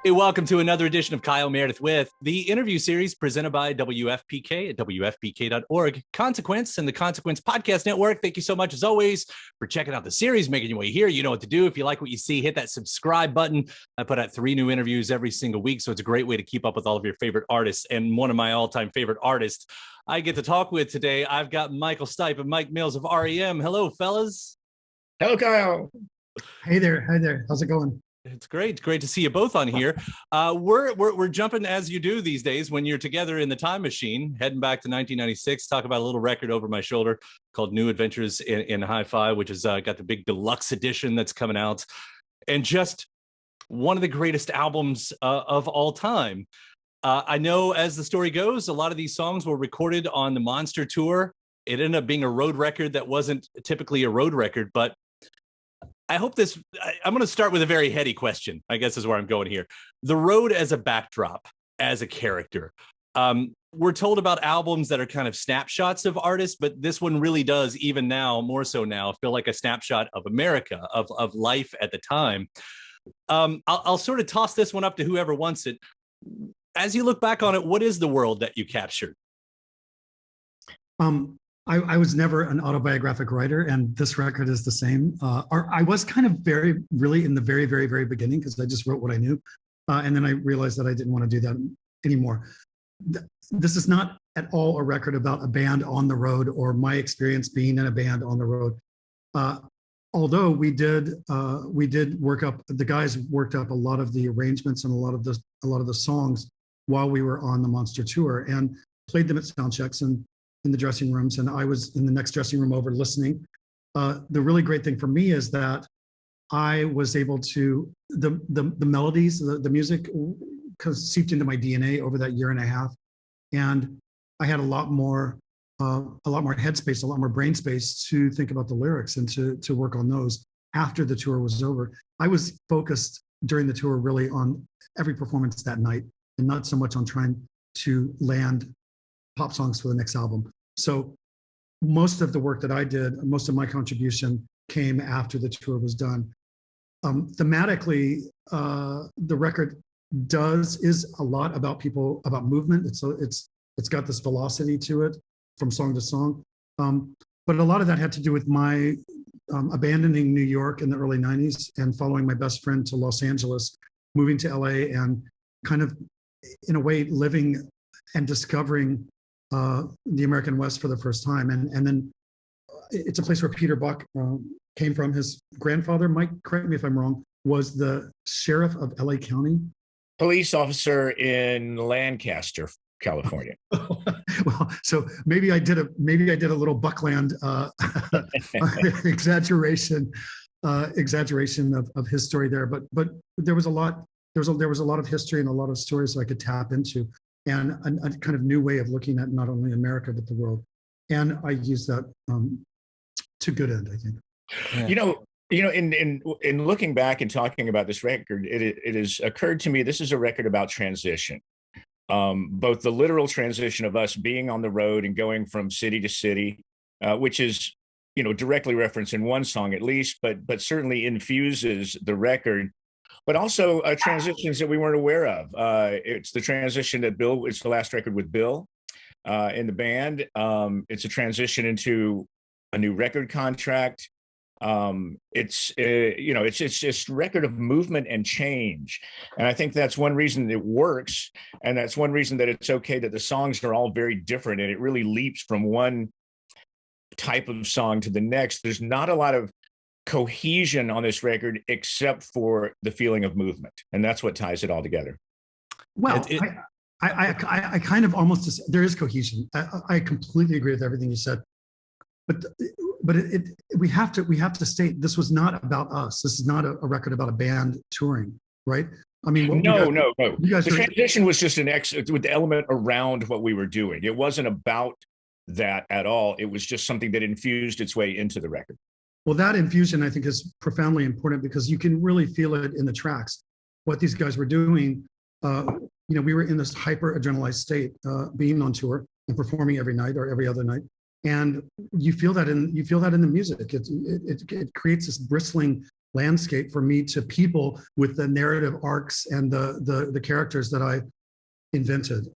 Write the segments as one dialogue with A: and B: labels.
A: Hey, welcome to another edition of Kyle Meredith with the interview series presented by WFPK at WFPK.org, Consequence and the Consequence Podcast Network. Thank you so much, as always, for checking out the series, making your way here. You know what to do. If you like what you see, hit that subscribe button. I put out 3 new interviews every single week, so it's a great way to keep up with all of your favorite artists. And one of my all-time favorite artists I get to talk with today, I've got Michael Stipe and Mike Mills of R.E.M. Hello, fellas.
B: Hello, Kyle.
C: Hey there. Hi there. How's it going?
A: It's great. Great to see you both on here. We're jumping as you do these days when you're together in the time machine, heading back to 1996. Talk about a little record over my shoulder called New Adventures in Hi-Fi, which has got the big deluxe edition that's coming out, and just one of the greatest albums of all time. I know, as the story goes, a lot of these songs were recorded on the Monster Tour. It ended up being a road record that wasn't typically a road record, but I hope this, I'm going to start with a very heady question, I guess is where I'm going here. The road as a backdrop, as a character. We're told about albums that are kind of snapshots of artists, but this one really does, even now, more so now, feel like a snapshot of America, of life at the time. I'll sort of toss this one up to whoever wants it. As you look back on it, what is the world that you captured?
C: I was never an autobiographic writer, and this record is the same. I was kind of really in the very, very, very beginning, because I just wrote what I knew. And then I realized that I didn't want to do that anymore. This is not at all a record about a band on the road or my experience being in a band on the road. Although we did work up, the guys worked up a lot of the arrangements and a lot of the songs while we were on the Monster Tour, and played them at sound checks and in the dressing rooms, and I was in the next dressing room over listening. The really great thing for me is that I was able to, the melodies, the music seeped into my DNA over that year and a half, and I had a lot more headspace, a lot more brain space to think about the lyrics and to work on those after the tour was over. I was focused during the tour really on every performance that night, and not so much on trying to land pop songs for the next album. So most of the work that I did, most of my contribution came after the tour was done. Thematically, the record is a lot about people, about movement. It's got this velocity to it from song to song. But a lot of that had to do with my abandoning New York in the early 90s and following my best friend to Los Angeles, moving to LA, and kind of, in a way, living and discovering the American West for the first time. And then it's a place where Peter Buck came from. His grandfather, Mike, correct me if I'm wrong, was the sheriff of LA County.
B: Police officer in Lancaster, California.
C: Well, so maybe I did a little Buckland exaggeration of his story there, but there was a lot of history and a lot of stories that I could tap into, and a kind of new way of looking at not only America, but the world. And I use that to good end, I think.
B: Yeah. In looking back and talking about this record, it has occurred to me, this is a record about transition. Both the literal transition of us being on the road and going from city to city, which is, directly referenced in one song at least, but certainly infuses the record. But also transitions that we weren't aware of. It's the transition that it's the last record with Bill in the band. It's a transition into a new record contract. It's just a record of movement and change. And I think that's one reason it works. And that's one reason that it's okay that the songs are all very different, and it really leaps from one type of song to the next. There's not a lot of cohesion on this record except for the feeling of movement, and that's what ties it all together.
C: Well, I kind of almost, there is cohesion. I completely agree with everything you said, but we have to state this was not about us. This is not a record about a band touring, right? I mean,
B: no. The transition was just with the element around what we were doing. It wasn't about that at all. It was just something that infused its way into the record.
C: Well, that infusion, I think, is profoundly important, because you can really feel it in the tracks. What these guys were doing, we were in this hyper adrenalized state, being on tour and performing every night or every other night, and you feel that in the music. It creates this bristling landscape for me to people with the narrative arcs and the characters that I invented.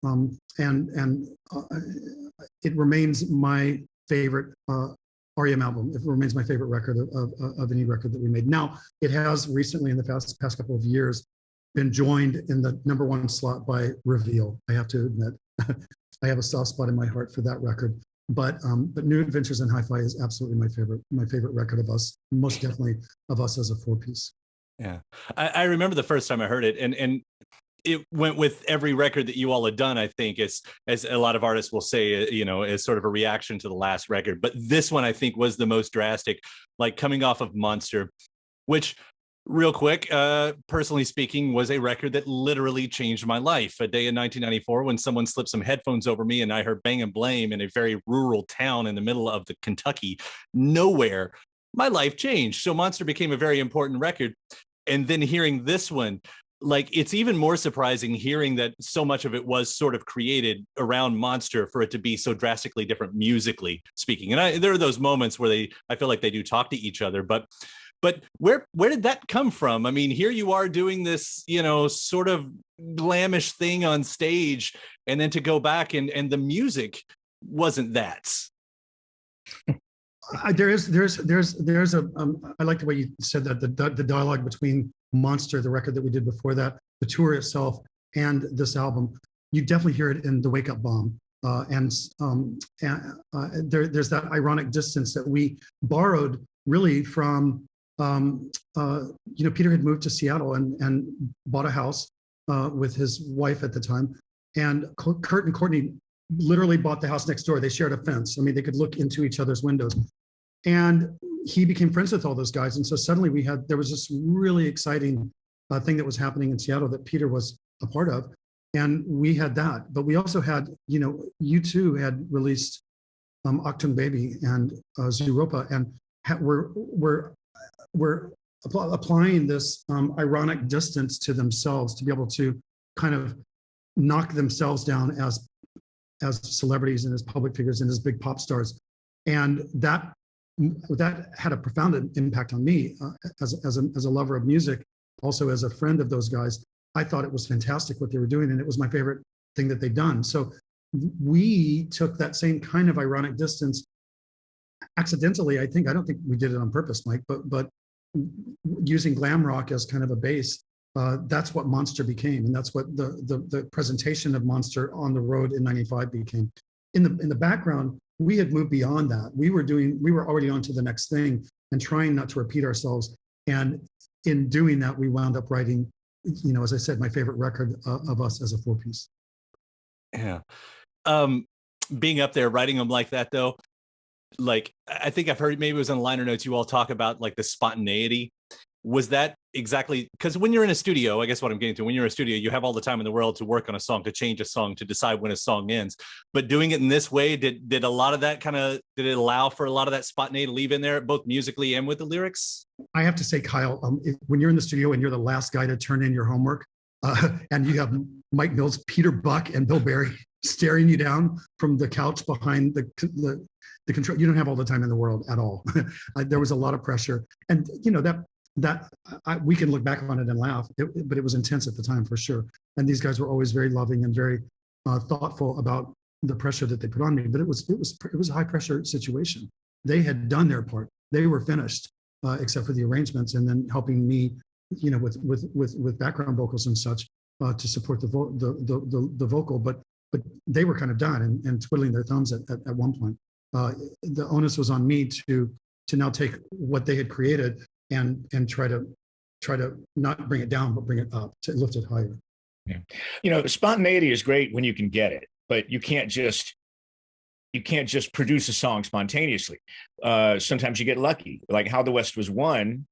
C: It remains my favorite R.E.M. album. It remains my favorite record of any record that we made. Now, it has recently, in the past couple of years, been joined in the #1 slot by Reveal. I have to admit, I have a soft spot in my heart for that record. But New Adventures in Hi-Fi is absolutely my favorite record of us, most definitely of us as a 4-piece.
A: Yeah, I remember the first time I heard it, and it went with every record that you all had done, I think, as a lot of artists will say, as sort of a reaction to the last record. But this one, I think, was the most drastic, like coming off of Monster, which, real quick, personally speaking, was a record that literally changed my life. A day in 1994 when someone slipped some headphones over me and I heard Bang and Blame in a very rural town in the middle of the Kentucky nowhere. My life changed. So Monster became a very important record. And then hearing this one, like, it's even more surprising hearing that so much of it was sort of created around Monster for it to be so drastically different musically speaking. And there are those moments where I feel like they do talk to each other, but where did that come from? I mean, here you are doing this, sort of glamish thing on stage, and then to go back and the music wasn't that.
C: There's a I like the way you said that, the dialogue between Monster, the record that we did before that, the tour itself, and this album. You definitely hear it in the Wake Up Bomb. There's that ironic distance that we borrowed really from, Peter had moved to Seattle and bought a house with his wife at the time. And Kurt and Courtney literally bought the house next door. They shared a fence. I mean, they could look into each other's windows. And he became friends with all those guys. And so suddenly there was this really exciting thing that was happening in Seattle that Peter was a part of. And we had that. But we also had, U2 had released Achtung Baby and Zooropa, and we're applying this ironic distance to themselves to be able to kind of knock themselves down as celebrities and as public figures and as big pop stars. And that had a profound impact on me as a lover of music, also as a friend of those guys. I thought it was fantastic what they were doing, and it was my favorite thing that they'd done. So we took that same kind of ironic distance accidentally. I don't think we did it on purpose, Mike, but using glam rock as kind of a base, that's what Monster became, and that's what the presentation of Monster on the road in '95 became. In the background, we had moved beyond that. We were already on to the next thing and trying not to repeat ourselves. And in doing that, we wound up writing, as I said, my favorite record of us as a 4-piece.
A: Yeah. Being up there, writing them like that, though, like, I think I've heard, maybe it was on liner notes, you all talk about like the spontaneity. Was that exactly, because when you're in a studio, I guess what I'm getting to, when you're in a studio, you have all the time in the world to work on a song, to change a song, to decide when a song ends. But doing it in this way, did a lot of that did it allow for a lot of that spontaneity to leave in there, both musically and with the lyrics?
C: I have to say, Kyle, when you're in the studio and you're the last guy to turn in your homework, and you have Mike Mills, Peter Buck, and Bill Berry staring you down from the couch behind the control, you don't have all the time in the world at all. There was a lot of pressure, and we can look back on it and laugh, but it was intense at the time for sure. And these guys were always very loving and very thoughtful about the pressure that they put on me. But it was a high pressure situation. They had done their part; they were finished, except for the arrangements, and then helping me, with background vocals and such to support the vocal. But they were kind of done and twiddling their thumbs at one point. The onus was on me to now take what they had created and try to not bring it down, but bring it up, to lift it higher.
B: Yeah. Spontaneity is great when you can get it, but you can't just produce a song spontaneously. Sometimes you get lucky, like How the West Was Won,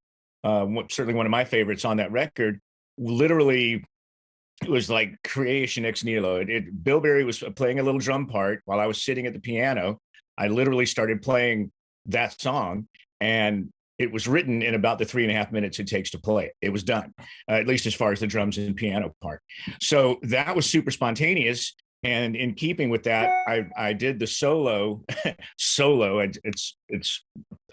B: certainly one of my favorites on that record. Literally, it was like creation ex nihilo. Bill Berry was playing a little drum part while I was sitting at the piano. I literally started playing that song, and it was written in about the 3.5 minutes it takes to play it. It was done, at least as far as the drums and piano part. So that was super spontaneous. And in keeping with that, I did the solo. It's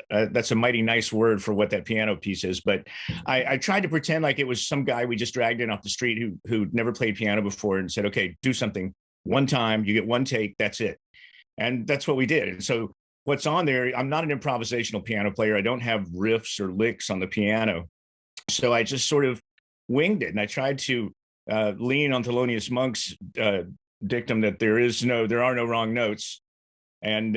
B: that's a mighty nice word for what that piano piece is. But I tried to pretend like it was some guy we just dragged in off the street who'd never played piano before and said, okay, do something one time, you get one take, that's it. And that's what we did. And so what's on there, I'm not an improvisational piano player. I don't have riffs or licks on the piano. So I just sort of winged it. And I tried to lean on Thelonious Monk's dictum that there are no wrong notes. And,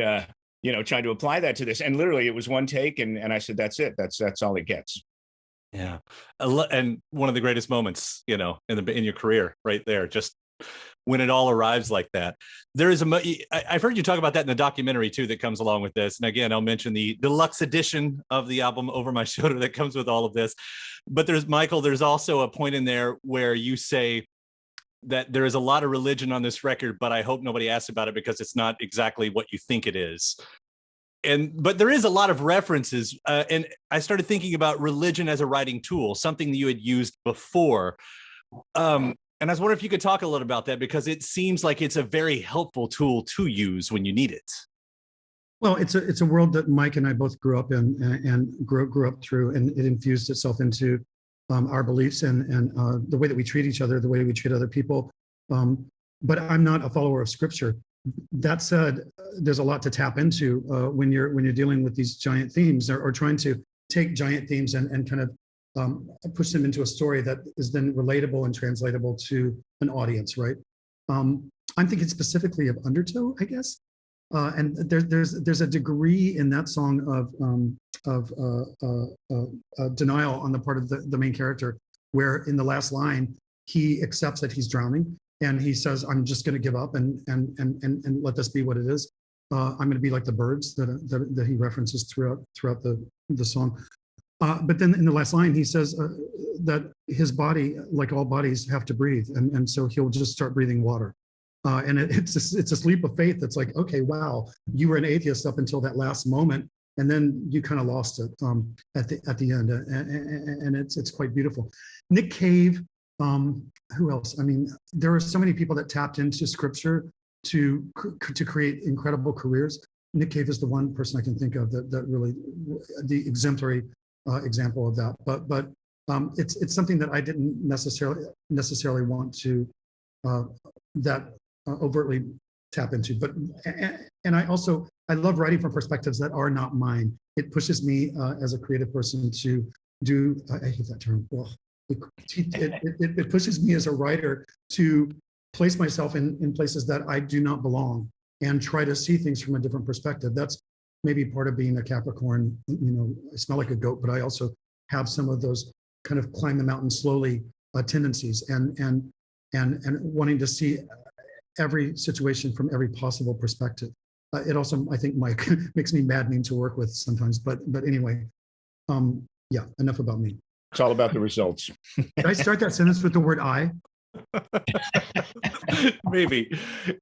B: tried to apply that to this. And literally it was one take. And I said, that's it. That's all it gets.
A: Yeah. And one of the greatest moments, in your career right there, just when it all arrives like that. There is I've heard you talk about that in the documentary too that comes along with this. And again, I'll mention the deluxe edition of the album Over My Shoulder that comes with all of this. But there's also a point in there where you say that there is a lot of religion on this record, but I hope nobody asks about it because it's not exactly what you think it is. But there is a lot of references. And I started thinking about religion as a writing tool, something that you had used before. And I was wondering if you could talk a little about that, because it seems like it's a very helpful tool to use when you need it.
C: Well, it's a world that Mike and I both grew up in and grew up through, and it infused itself into our beliefs and the way that we treat each other, the way we treat other people. But I'm not a follower of scripture. That said, there's a lot to tap into when you're dealing with these giant themes or trying to take giant themes and kind of push them into a story that is then relatable and translatable to an audience, right? I'm thinking specifically of Undertow, I guess. And there's a degree in that song of denial on the part of the main character, where in the last line he accepts that he's drowning and he says, "I'm just going to give up and let this be what it is. I'm going to be like the birds," that he references throughout the song. But then in the last line, he says that his body, like all bodies, have to breathe. And so he'll just start breathing water. And it's a leap of faith that's like, okay, wow, you were an atheist up until that last moment. And then you kind of lost it at the end. And it's quite beautiful. Nick Cave, who else? I mean, there are so many people that tapped into scripture to create incredible careers. Nick Cave is the one person I can think of that really, the exemplary example of that, but it's something that I didn't necessarily want to overtly tap into. But and I love writing from perspectives that are not mine. It pushes me as a creative person to do. I hate that term. Well, it pushes me as a writer to place myself in places that I do not belong and try to see things from a different perspective. That's maybe part of being a Capricorn. I smell like a goat, but I also have some of those kind of climb the mountain slowly tendencies and wanting to see every situation from every possible perspective. It also, I think, Mike, makes me maddening to work with sometimes. But anyway, yeah, enough about me.
B: It's all about the results.
C: Did I start that sentence with the word "I"?
A: Maybe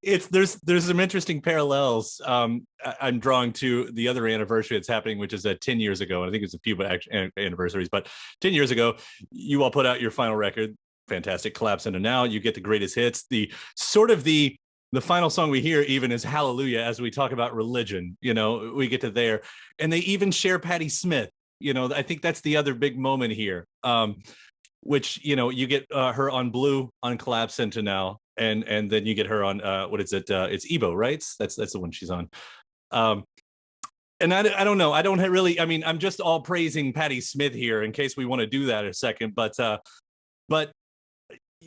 A: there's some interesting parallels. I'm drawing to the other anniversary that's happening, which is 10 years ago. And I think it's a few anniversaries, but 10 years ago, you all put out your final record. Fantastic. Collapse Into Now. You get the greatest hits. The final song we hear even is Hallelujah, as we talk about religion. We get to there, and they even share Patti Smith. I think that's the other big moment here. Which you get her on Blue on Collapse Into Now, and then you get her on what is it? It's Ebo, right? That's the one she's on. And I don't know. I don't really. I mean, I'm just all praising Patti Smith here in case we want to do that in a second. But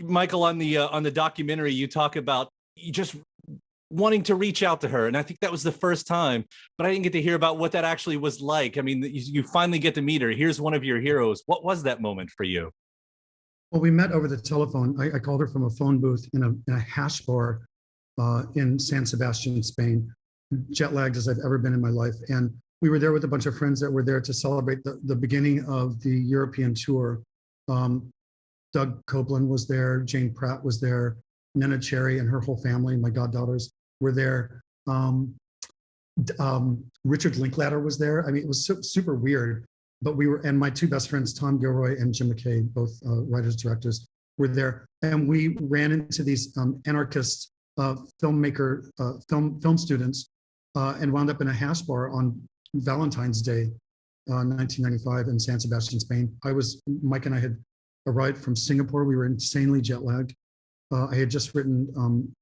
A: Michael, on the documentary, you talk about you just wanting to reach out to her, and I think that was the first time. But I didn't get to hear about what that actually was like. I mean, you finally get to meet her. Here's one of your heroes. What was that moment for you?
C: Well, we met over the telephone. I called her from a phone booth in a hash bar in San Sebastian, Spain, jet lagged as I've ever been in my life. And we were there with a bunch of friends that were there to celebrate the beginning of the European tour. Doug Copeland was there, Jane Pratt was there, Nena Cherry and her whole family, my goddaughters were there. Richard Linklater was there. I mean, it was super weird. But and my two best friends, Tom Gilroy and Jim McKay, both writers, directors, were there. And we ran into these anarchist film students and wound up in a hash bar on Valentine's Day 1995 in San Sebastian, Spain. Mike and I had arrived from Singapore. We were insanely jet lagged. I had just written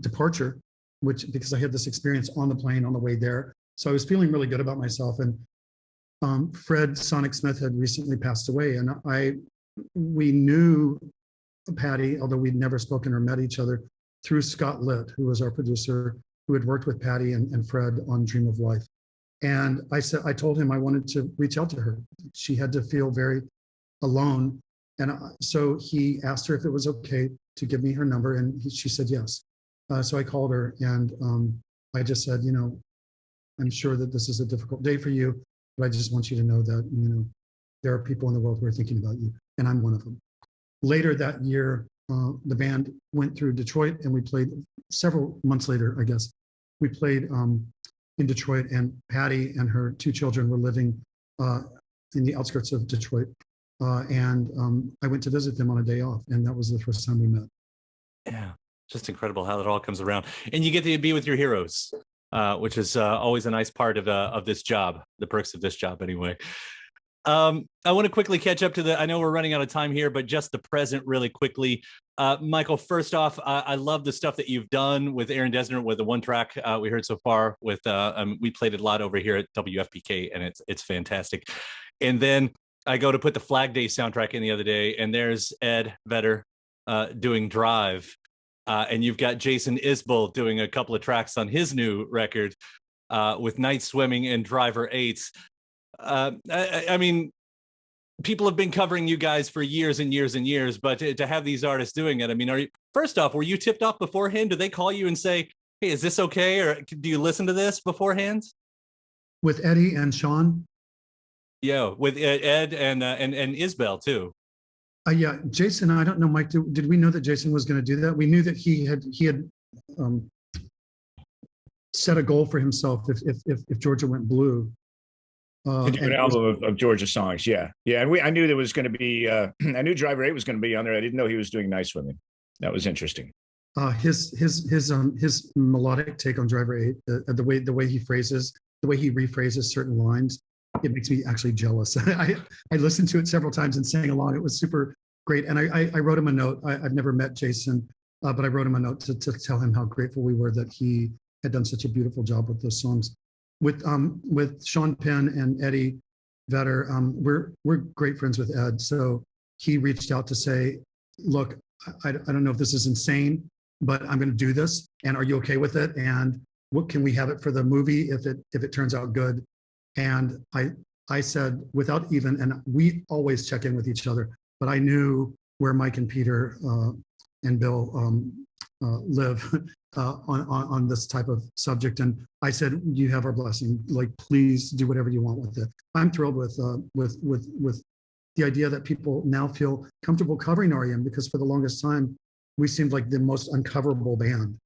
C: Departure, because I had this experience on the plane on the way there. So I was feeling really good about myself. And Fred Sonic Smith had recently passed away, and we knew Patti, although we'd never spoken or met each other, through Scott Litt, who was our producer, who had worked with Patti and Fred on Dream of Life. And I told him I wanted to reach out to her. She had to feel very alone. And so he asked her if it was okay to give me her number, and she said yes. So I called her, and I just said, I'm sure that this is a difficult day for you, but I just want you to know that, there are people in the world who are thinking about you, and I'm one of them. Later that year, the band went through Detroit, and we played several months later, I guess. We played in Detroit, and Patti and her 2 children were living in the outskirts of Detroit. And I went to visit them on a day off, and that was the first time we met.
A: Yeah, just incredible how it all comes around. And you get to be with your heroes, which is always a nice part of this job, the perks of this job anyway. I want to quickly catch up to I know we're running out of time here, but just the present really quickly. Michael, first off, I love the stuff that you've done with Aaron Dessner with the one track we heard so far with, we played it a lot over here at WFPK, and it's fantastic. And then I go to put the Flag Day soundtrack in the other day, and there's Ed Vedder doing Drive. And you've got Jason Isbell doing a couple of tracks on his new record with Night Swimming and Driver 8s. I mean, people have been covering you guys for years and years and years, but to have these artists doing it, I mean, first off, were you tipped off beforehand? Do they call you and say, hey, is this okay? Or do you listen to this beforehand?
C: With Eddie and Sean?
A: Yeah, with Ed and Isbell too.
C: Yeah, Jason, I don't know, Mike, did we know that Jason was going to do that? We knew that he had set a goal for himself if Georgia went blue.
B: To do an album of Georgia songs, yeah. And I knew there was going to be, I knew Driver 8 was going to be on there. I didn't know he was doing Night Swimming. That was interesting.
C: His melodic take on Driver 8, the way he rephrases certain lines, it makes me actually jealous. I listened to it several times and sang along. It was super great. And I wrote him a note. I've never met Jason, but I wrote him a note to tell him how grateful we were that he had done such a beautiful job with those songs. With Sean Penn and Eddie Vedder, we're great friends with Ed. So he reached out to say, look, I don't know if this is insane, but I'm going to do this. And are you okay with it? And what can we have it for the movie if it turns out good? And I said, without even, and we always check in with each other, but I knew where Mike and Peter and Bill live on this type of subject. And I said, you have our blessing. Like, please do whatever you want with it. I'm thrilled with the idea that people now feel comfortable covering R.E.M. because for the longest time, we seemed like the most uncoverable band.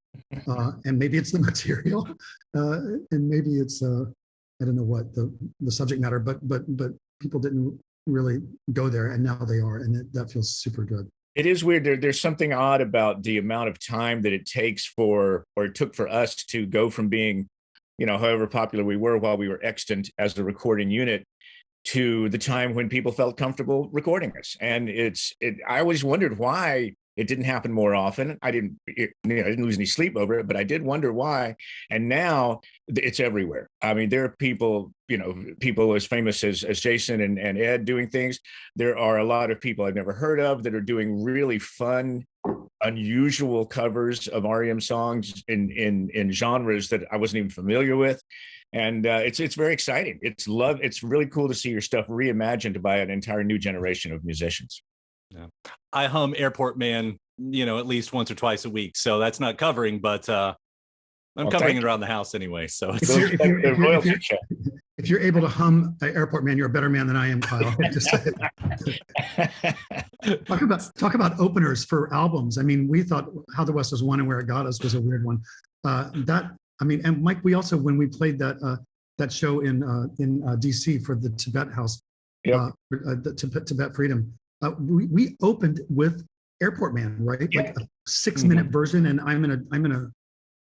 C: And maybe it's the material, and maybe it's I don't know what the subject matter, but people didn't really go there, and now they are, and that feels super good.
B: It is weird. There's something odd about the amount of time that it took for us to go from being, however popular we were while we were extant as a recording unit, to the time when people felt comfortable recording us. And I always wondered why it didn't happen more often. I didn't lose any sleep over it, but I did wonder why. And now it's everywhere. I mean, there are people as famous as Jason and Ed doing things. There are a lot of people I've never heard of that are doing really fun, unusual covers of R.E.M. songs in genres that I wasn't even familiar with. And it's very exciting. It's really cool to see your stuff reimagined by an entire new generation of musicians.
A: Yeah. I hum Airport Man, at least once or twice a week. So that's not covering, but I'm covering it around the house anyway. So
C: if you're able to hum Airport Man, you're a better man than I am, Kyle. Talk about openers for albums. I mean, we thought How the West Was Won and Where It Got Us was a weird one. And Mike, we also, when we played that show in DC for the Tibet House, the Tibet Freedom, we opened with Airport Man, right? Like a 6-minute version, and I'm in a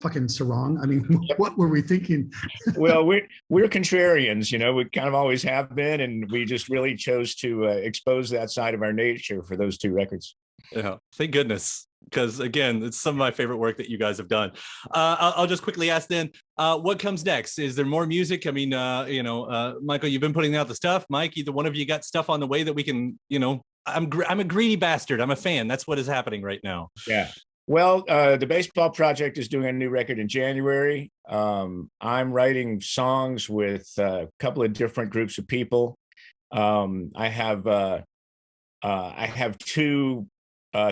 C: fucking sarong. I mean, what were we thinking?
B: Well, we're contrarians, you know, we kind of always have been, and we just really chose to expose that side of our nature for those two records.
A: Yeah, thank goodness, because again, it's some of my favorite work that you guys have done. I'll just quickly ask then, what comes next? Is there more music? I mean, Michael, you've been putting out the stuff. Mike, either one of you got stuff on the way that we can, I'm a greedy bastard. I'm a fan. That's what is happening right now.
B: Yeah. Well, the Baseball Project is doing a new record in January. I'm writing songs with a couple of different groups of people. I have two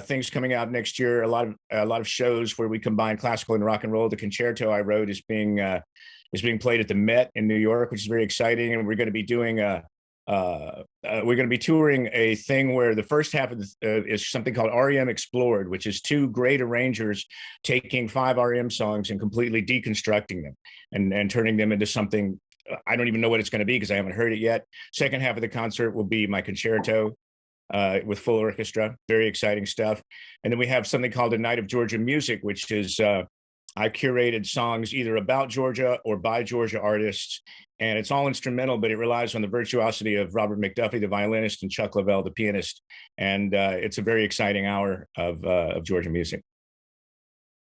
B: things coming out next year. A lot of shows where we combine classical and rock and roll. The concerto I wrote is being played at the Met in New York, which is very exciting. And we're going to be doing touring a thing where the first half of is something called R.E.M. Explored, which is two great arrangers taking 5 R.E.M. songs and completely deconstructing them and turning them into something. I don't even know what it's going to be because I haven't heard it yet. Second half of the concert will be my concerto with full orchestra. Very exciting stuff. And then we have something called A Night of Georgia Music, which is I curated songs either about Georgia or by Georgia artists. And it's all instrumental, but it relies on the virtuosity of Robert McDuffie, the violinist, and Chuck Leavell, the pianist. And it's a very exciting hour of Georgia music.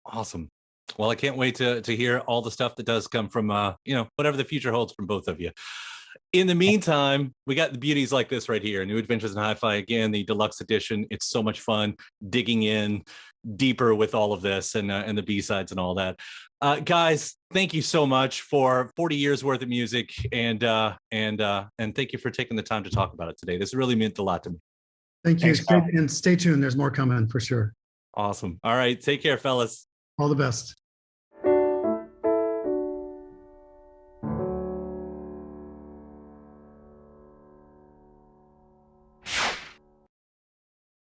A: Awesome. Well, I can't wait to hear all the stuff that does come from, whatever the future holds from both of you. In the meantime, we got the beauties like this right here. New Adventures in Hi-Fi, again, the deluxe edition. It's so much fun digging in deeper with all of this and the B-sides and all that. Guys, thank you so much for 40 years worth of music, and thank you for taking the time to talk about it today. This really meant a lot to me.
C: Thank you. And stay tuned. There's more coming for sure.
A: Awesome. All right. Take care, fellas.
C: All the best.